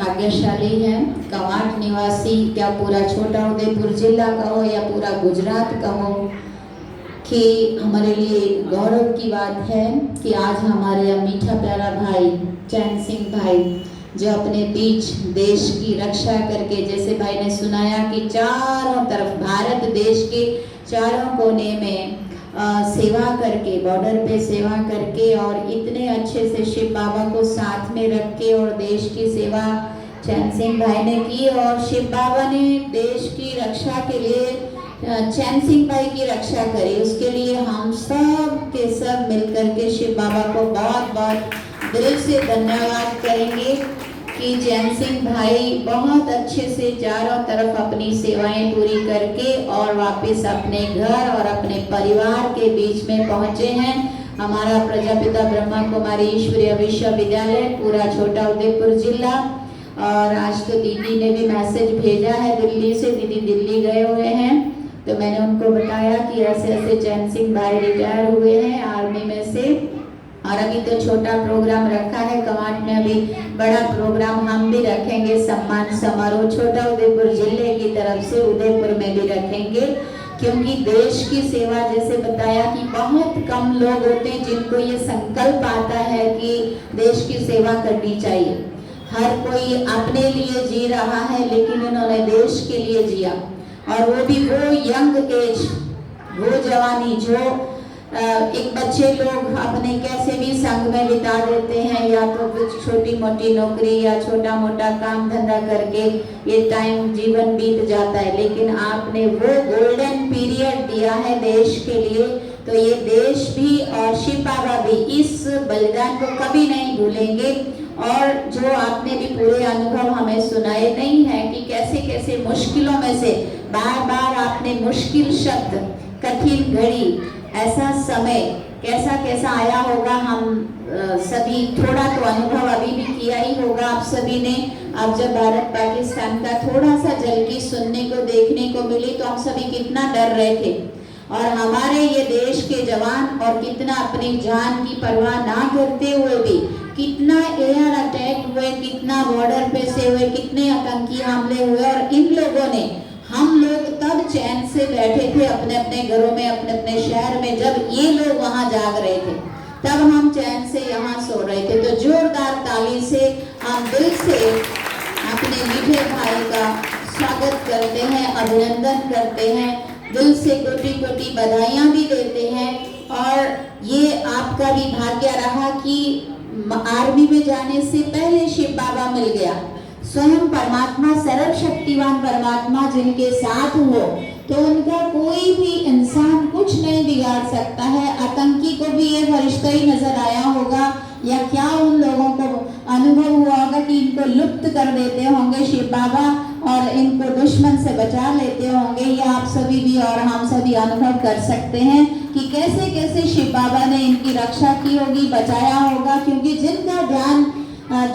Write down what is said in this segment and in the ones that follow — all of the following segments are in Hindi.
भाग्यशाली हैं, कवांट निवासी, क्या पूरा छोटा उदयपुर जिला का हो या पूरा गुजरात का हो, कि हमारे लिए गौरव की बात है कि आज हमारे मीठा प्यारा भाई चैन सिंह भाई जो अपने बीच देश की रक्षा करके, जैसे भाई ने सुनाया कि चारों तरफ भारत देश के चारों कोने में सेवा करके, बॉर्डर पे सेवा करके और इतने अच्छे से शिव बाबा को साथ में रख के और देश की सेवा चैन सिंह भाई ने की। और शिव बाबा ने देश की रक्षा के लिए चैन सिंह भाई की रक्षा करी, उसके लिए हम सब के सब मिलकर के शिव बाबा को बहुत बहुत दिल से धन्यवाद करेंगे कि चैन सिंह भाई बहुत अच्छे से चारों तरफ अपनी सेवाएं पूरी करके और वापस अपने घर और अपने परिवार के बीच में पहुंचे हैं। हमारा प्रजापिता ब्रह्मा कुमारी ईश्वरीय विश्वविद्यालय पूरा छोटा उदयपुर जिला, और आज तो दीदी ने भी मैसेज भेजा है दिल्ली से, दीदी दिल्ली गए हुए हैं, तो मैंने उनको बताया कि ऐसे ऐसे चैन सिंह भाई रिटायर हुए हैं आर्मी में से, और अभी तो छोटा प्रोग्राम रखा है कवांट में, अभी बड़ा प्रोग्राम हम भी रखेंगे, सम्मान समारोह छोटा उदयपुर जिले की तरफ से उदयपुर में भी रखेंगे, क्योंकि देश की सेवा, जैसे बताया कि बहुत कम लोग होते हैं जिनको ये संकल्प आता है कि देश की सेवा करनी चाहिए। हर कोई अपने लिए जी रहा है, लेकिन उन्होंने देश के लिए जिया, और वो भी वो यंग एज, वो जवानी जो एक बच्चे लोग अपने कैसे भी संग में बिता देते हैं, या तो कुछ छोटी मोटी नौकरी या छोटा मोटा काम धंधा करके ये टाइम जीवन बीत जाता है, लेकिन आपने वो गोल्डन पीरियड दिया है देश के लिए, तो ये देश भी और शिव बाबा भी इस बलिदान को कभी नहीं भूलेंगे। और जो आपने भी पूरे अनुभव हमें सुनाए नहीं है कि कैसे कैसे मुश्किलों में से बार बार आपने मुश्किल शब्द, कठिन घड़ी, ऐसा समय कैसा कैसा आया होगा, हम सभी थोड़ा तो अनुभव अभी भी किया ही होगा आप सभी ने। अब जब भारत पाकिस्तान का थोड़ा सा झलकी सुनने को देखने को मिली तो हम सभी कितना डर रहे थे, और हमारे ये देश के जवान और कितना अपनी जान की परवाह ना करते हुए भी कितना एयर अटैक हुए, कितना बॉर्डर पे से हुए, कितने आतंकी हमले हुए, और इन लोगों ने, हम लोग तब चैन से बैठे थे अपने अपने घरों में, अपने अपने शहर में, जब ये लोग वहां जाग रहे थे तब हम चैन से यहाँ सो रहे थे। तो जोरदार ताली से हम दिल से अपने मीठे भाई का स्वागत करते हैं, अभिनंदन करते हैं, दिल से कोटि कोटि बधाइयाँ भी देते हैं। और ये आपका भी भाग्य रहा कि आर्मी में जाने से पहले शिव बाबा मिल गया, स्वयं परमात्मा, सर्वशक्तिवान परमात्मा जिनके साथ हो तो उनका कोई भी इंसान कुछ नहीं बिगाड़ सकता है। आतंकी को भी ये फरिश्ता ही नजर आया होगा, या क्या उन लोगों को अनुभव हुआ होगा कि इनको लुप्त कर देते होंगे शिव बाबा और इनको दुश्मन से बचा लेते होंगे। ये आप सभी भी और हम सभी अनुभव कर सकते हैं कि कैसे कैसे शिव बाबा ने इनकी रक्षा की होगी, बचाया होगा, क्योंकि जिनका ध्यान,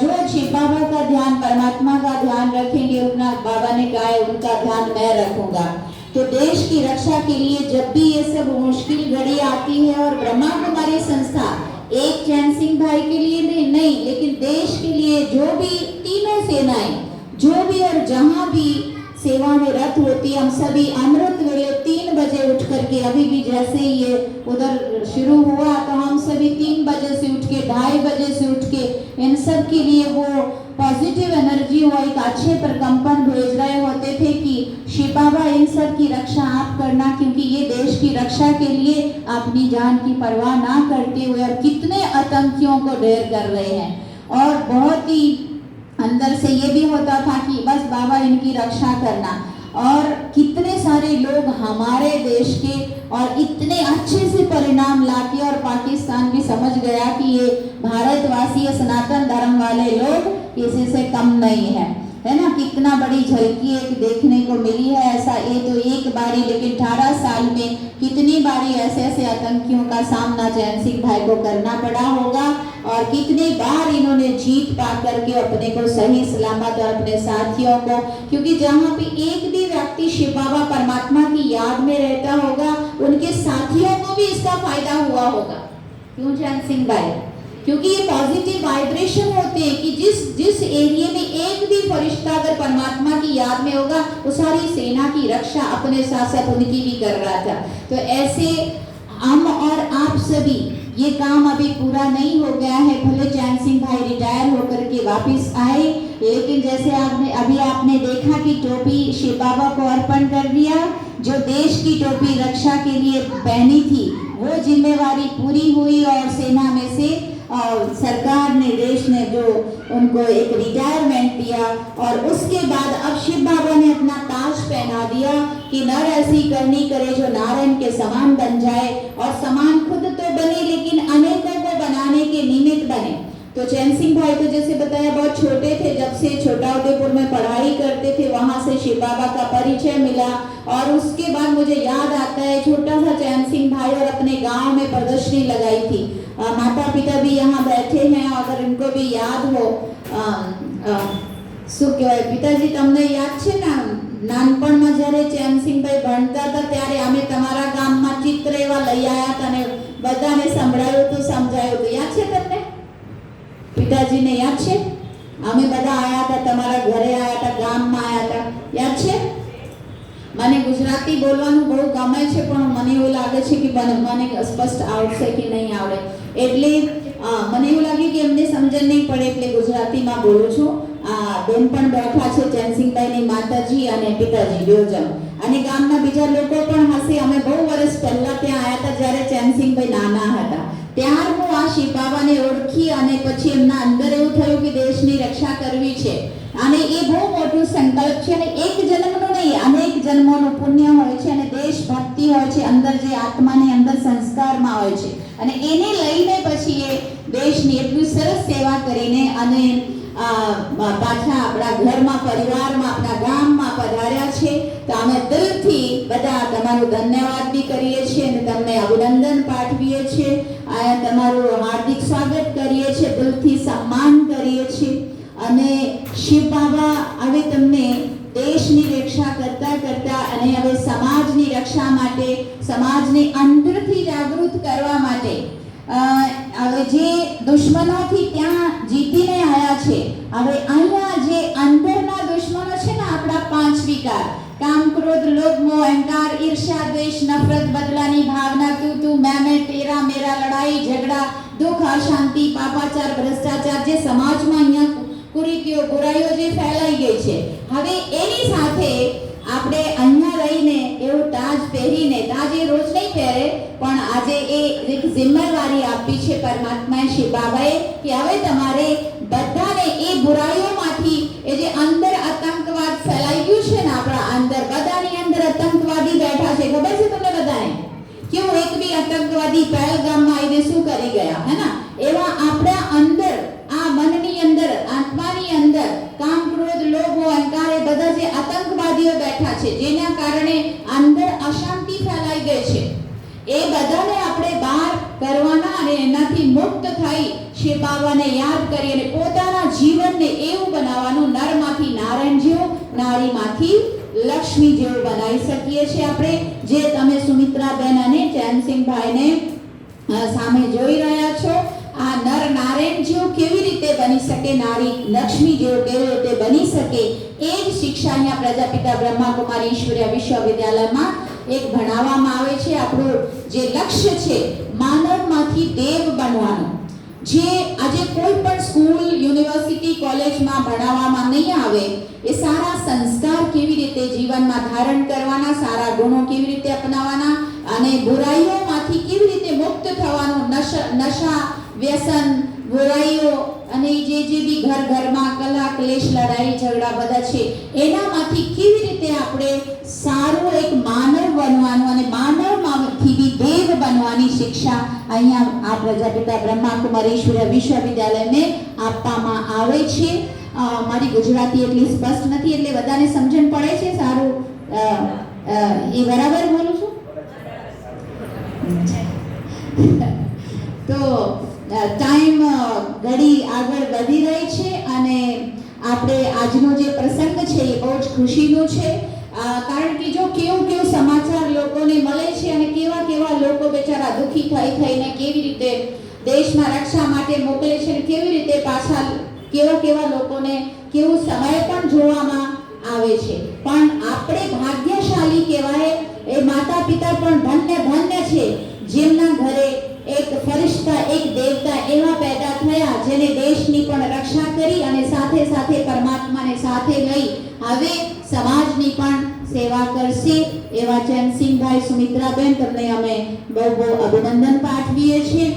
जो शिव बाबा का ध्यान, परमात्मा का ध्यान रखेंगे, उतना बाबा ने कहा है उनका ध्यान मैं रखूंगा। तो देश की रक्षा के लिए जब भी ये सब मुश्किल घड़ी आती है, और ब्रह्मा कुमारी संस्था एक चैन सिंह भाई के लिए भी नहीं, लेकिन देश के लिए जो भी तीनों सेनाएं जो भी और जहां भी सेवा में रत होती, हम सभी अमृत वेले 3 बजे उठ करके, अभी भी जैसे ये उधर शुरू हुआ तो हम सभी 3 बजे से उठ के, 2:30 बजे से उठ के इन सब के लिए वो पॉजिटिव एनर्जी और एक अच्छे प्रकंपन भेज रहे होते थे कि शिव बाबा इन सब की रक्षा आप करना, क्योंकि ये देश की रक्षा के लिए अपनी जान की परवाह ना करते हुए अब कितने आतंकियों को ढेर कर रहे हैं। और बहुत ही अंदर से ये भी होता था कि बस बाबा इनकी रक्षा करना, और कितने सारे लोग हमारे देश के और इतने अच्छे से परिणाम लाते, और पाकिस्तान भी समझ गया कि ये भारतवासी, सनातन धर्म वाले लोग किसी से कम नहीं है ना। कितना बड़ी झलकी एक देखने को मिली है, ऐसा ये तो एक बारी, लेकिन 18 साल में कितनी बारी ऐसे ऐसे आतंकियों का सामना चैन सिंह भाई को करना पड़ा होगा, और कितनी बार इन्होंने जीत पा करके अपने को सही सलामत और अपने साथियों को, क्योंकि जहाँ भी एक भी व्यक्ति शिव बाबा परमात्मा की याद में रहता होगा, उनके साथियों को भी इसका फायदा हुआ होगा। क्यों चैन सिंह भाई? क्योंकि ये पॉजिटिव वाइब्रेशन होते हैं कि जिस एरिया में एक भी फरिश्ता अगर परमात्मा की याद में होगा वो सारी सेना की रक्षा अपने साथ साथ उनकी भी कर रहा था। तो ऐसे हम और आप सभी, ये काम अभी पूरा नहीं हो गया है, भले चैन सिंह भाई रिटायर होकर के वापस आए, लेकिन जैसे आपने देखा कि टोपी शिव बाबा को अर्पण कर दिया। जो देश की टोपी रक्षा के लिए पहनी थी वो जिम्मेवारी पूरी हुई और सेना में से सरकार ने, देश ने जो उनको एक रिटायरमेंट दिया और उसके बाद अब शिव बाबा ने अपना ताज पहना दिया कि नर ऐसी करनी करे जो नारायण के समान बन जाए और समान खुद तो बने लेकिन अनेकों को बनाने के निमित्त बने। तो चैन सिंह भाई तो जैसे बताया बहुत छोटे थे, जब से छोटाउदेपुर में पढ़ाई करते थे वहां से शिव बाबा का परिचय मिला और उसके बाद मुझे याद आता है छोटा सा चैन सिंह भाई और अपने गांव में प्रदर्शनी लगाई थी। माता पिता भी यहाँ बैठे हैं, अगर इनको भी याद हो શું કહેવાય પિતાજી, તમને યાદ છે ને નાનપણમાં જ્યારે ચેનસિંહભાઈ ભણતા હતા ત્યારે અમે તમારા ગામમાં ચિત્ર એવા લઈ આવ્યા હતા અને બધાને સંભળાયું હતું, સમજાયું હતું, યાદ છે તમને? પિતાજીને યાદ છે? અમે બધા આવ્યા હતા, તમારા ઘરે આવ્યા હતા, ગામમાં આવ્યા હતા, યાદ છે? મને ગુજરાતી બોલવાનું બહુ ગમે છે પણ મને એવું લાગે છે કે મને સ્પષ્ટ આવડશે કે નહીં આવડે, એટલે મને એવું લાગ્યું કે એમને સમજણ નહીં પડે એટલે ગુજરાતીમાં બોલું છું। બેન પણ બેઠા છે, ચેનસિંહભાઈની માતાજી અને પિતાજી બેવ જણ, અને ગામના બીજા લોકો પણ હશે। અમે બહુ વર્ષ પહેલા ત્યાં આવ્યા હતા જ્યારે ચેનસિંહભાઈ નાના હતા, ત્યાર હું આ શિવ બાબાને ઓળખી અને પછી એમના અંદર એવું થયું કે દેશની રક્ષા કરવી છે અને એ બહુ મોટું સંકલ્પ છે અને એક જન્મનું નહીં અનેક જન્મોનું પુણ્ય હોય છે અને દેશભક્તિ હોય છે અંદર, જે આત્માની અંદર સંસ્કારમાં હોય છે અને એને લઈને પછી એ દેશની એટલી સરસ સેવા કરીને અને પાછા આપણા ઘરમાં, પરિવારમાં, આપણા ગામમાં પધાર્યા છે। તો અમે દિલથી બધા તમારું ધન્યવાદ બી કરીએ છીએ અને તમને અભિનંદન પાઠવીએ છીએ, તમારું હાર્દિક સ્વાગત કરીએ છીએ, દિલથી સન્માન કરીએ છીએ અને શિવ બાબા હવે તમને દેશની રક્ષા કરતા કરતા અને હવે સમાજની રક્ષા માટે, સમાજને અંદરથી જાગૃત કરવા માટે હવે જે દુશ્મનોથી ત્યાં જીતીને આવ્યા છે, હવે અહીંયા જે અંદરના દુશ્મનો છે ને આપણા 5 વિકાર, કામ, ક્રોધ, લોભ, મોહ, अहंकार, ईर्ष्या, द्वेष, नफरत, बदलानी भावना, तू मैं, तेरा मेरा, लड़ाई झगड़ा, दुख, अशांति, पापाचार, भ्रष्टाचार, જે સમાજમાં અહીંયા કુરીતિઓ, બુરાઈઓ જે ફેલાઈ ગઈ છે, હવે એની સાથે આપણે અહીંયા રહીને એવું તાજ પહેરીને, તાજ એ રોજ નહીં પહેરે પણ આજે એ એક જિમ્મેવારી આપી છે પરમાત્માએ, શિવ બાબાએ કે હવે તમારે બધાને એ બુરાઈઓમાંથી, એ જે અંદર આતંકવાદ ફેલાઈ ગયું છે ને આપણા અંદર, બધાની અંદર આતંકવાદી બેઠા છે, ખબર છે તમને બધાને? કેવું એક બી આતંકવાદી પહેલગામમાં આવીને શું કરી ગયા, હે ને? એવા આપણા અંદર, આ મનની અંદર, આત્માની અંદર કામ, ક્રોધ, લોભ, અહંકાર એ બધા જે આતંકવાદીઓ બેઠા છે જેના કારણે અંદર અશાંતિ ફેલાઈ ગઈ છે, એ બધાને આપણે બહાર કરવાના અને એનાથી મુક્ત થઈ શિવ બાબાને યાદ કરી અને પોતાના જીવનને એવું બનાવવાનું, નરમાંથી નારાયણ જેવું, નારીમાંથી લક્ષ્મી જેવું બનાવી શકીએ છીએ આપણે। જે તમે સુમિત્રાબેન અને ચેનસિંહભાઈને સામે જોઈ રહ્યા છો, આ નર નારાયણ જેવું કેવી રીતે બની શકે, નારી લક્ષ્મી જેવું કેવી રીતે બની શકે, એ જ શિક્ષા અહીંયા પ્રજાપિતા બ્રહ્માકુમારી ઈશ્વરીય વિશ્વવિદ્યાલયમાં એક ભણાવવામાં આવે છે। આપણું જે લક્ષ્ય છે માનવમાંથી દેવ બનવાનું, જે આજે કોઈ પણ સ્કૂલ, યુનિવર્સિટી, કોલેજમાં ભણાવવામાં નહીં આવે, એ સારા સંસ્કાર કેવી રીતે જીવનમાં ધારણ કરવાના, સારા ગુણો કેવી રીતે અપનાવવાના અને બુરાઈઓમાંથી કેવી રીતે મુક્ત થવાનું, નશા, વ્યસન, બુરાઈઓ અને જે બી ઘરમાં કલા, ક્લેશ, લડાઈ ઝઘડા બધા છે એનામાંથી કેવી રીતે આપણે સારું એક માનવ બનવાનું અને માનવમાંથી બી દેવ બનવાની શિક્ષા અહીંયા આ પ્રજાપિતા બ્રહ્માકુમારી ઈશ્વરીય વિશ્વવિદ્યાલયને આપવામાં આવે છે। મારી ગુજરાતી એટલી સ્પષ્ટ નથી એટલે બધાને સમજણ પડે છે સારું? એ બરાબર બોલું છું? તો ટાઈમ ઘડી આગળ વધી રહી છે અને આપણે આજનો જે પ્રસંગ છે એ બહુ જ ખુશીનો છે, કારણ કે જો કેવું સમાચાર લોકોને મળે છે અને કેવા લોકો બેચારા દુઃખી થઈને કેવી રીતે દેશમાં રક્ષા માટે મોકલે છે અને કેવી રીતે પાછા કેવા લોકોને કેવું સમય પણ જોવામાં આવે છે. પણ આપણે ભાગ્યશાળી કહેવાય, એ માતા પિતા પણ ધન્ય છે જેમના ઘરે એક ફરિશ્તા, એક દેવતા એવા પેદા થયા જેને દેશની પણ રક્ષા કરી અને સાથે સાથે પરમાત્માને સાથે લઈ હવે સમાજની પણ સેવા કરશે. એવા ચેનસિંહભાઈ, સુમિત્રાબેન, તમને અમે બહુ અભિનંદન પાઠવીએ છીએ.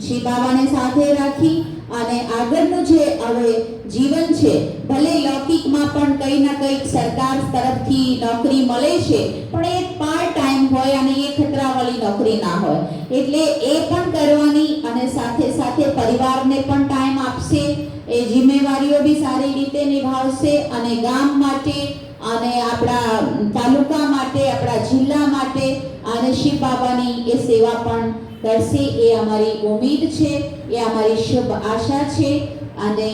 શ્રી બાબાને સાથે રાખી અને આગળનું જે હવે જીવન છે, ભલે લૌકિકમાં પણ કંઈ ના કંઈક સરકાર તરફથી નોકરી મળે છે, પણ એ પાર્ટ ટાઈમ હોય અને એ ખતરાવાળી નોકરી ના હોય, એટલે એ પણ કરવાની અને સાથે સાથે પરિવારને પણ ટાઈમ આપશે, એ જિમ્મેવારીઓ બી સારી રીતે નિભાવશે અને ગામ માટે અને આપણા તાલુકા માટે, આપણા જિલ્લા માટે અને શિવ બાબાની એ સેવા પણ કરશે. એ અમારી ઉમ્મીદ છે, એ અમારી શુભ આશા છે અને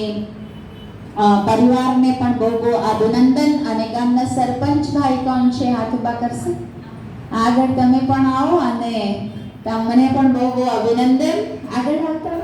પરિવારને પણ બહુ અભિનંદન. અને ગામના સરપંચ ભાઈ કોણ છે, હાથ ઉભા કરશે, આગળ તમે પણ આવો અને તમને પણ બહુ અભિનંદન. આગળ આવતા